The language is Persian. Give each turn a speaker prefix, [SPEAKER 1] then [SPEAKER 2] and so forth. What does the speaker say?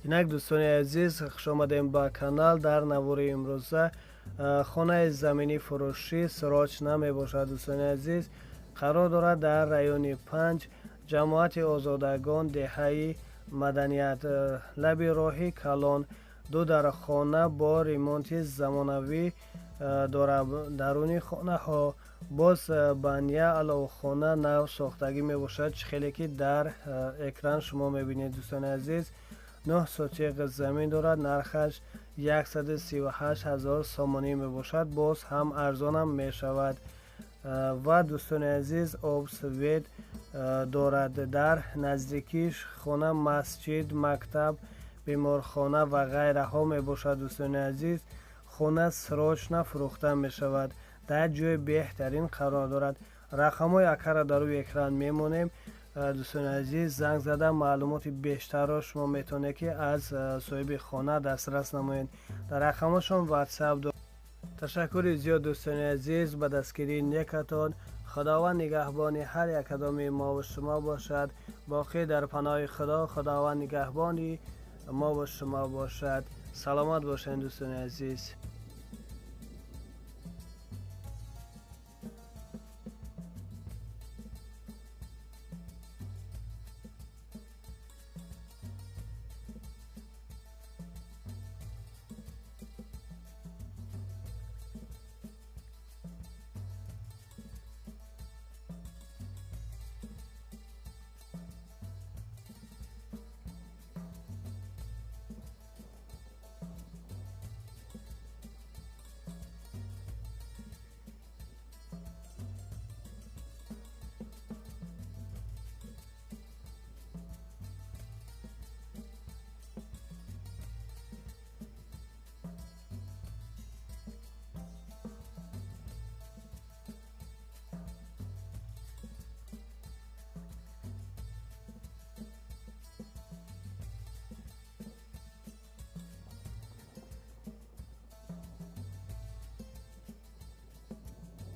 [SPEAKER 1] اینک دوستان عزیز خوش آمدیم با کانال. در نواری امروزه خانه زمینی فروشی سراج نمی باشد. دوستان عزیز قرار دارد در رایون 5 جماعت آزادگان دهه مدنیت لب راهی کلان دو در خانه با ریمونت زمانوی دارد. درونی خانه ها باز بنیه علاوه خانه نو ساختگی می باشد. خیلی که در اکران شما می بینید دوستان عزیز 9 سوتیق زمین دارد. نرخش 138,000 سامانی می باشد. باز هم ارزان هم می شود. و دوستان عزیز آب سوید دارد. در نزدیکیش خانه مسجد مکتب بیمارخانه و غیره ها می باشد. دوستان عزیز خانه سراج نفروخته می شود. در جای بهترین قرار دارد. رقم های اکر در روی اکران می مونیم. دوستان عزیز زنگ زده معلومات بیشتر را شما میتونید که از صاحب خانه دسترس نمایید. در رقمشون واتساپ دارد. تشکر زیاد دوستان عزیز به دستگیری نیکتان. خداوند نگهبان هر یک کدام ما و شما باشد. باقی در پناه خدا. خداوند نگهبانی ما و شما باشد. سلامت باشین دوستان عزیز.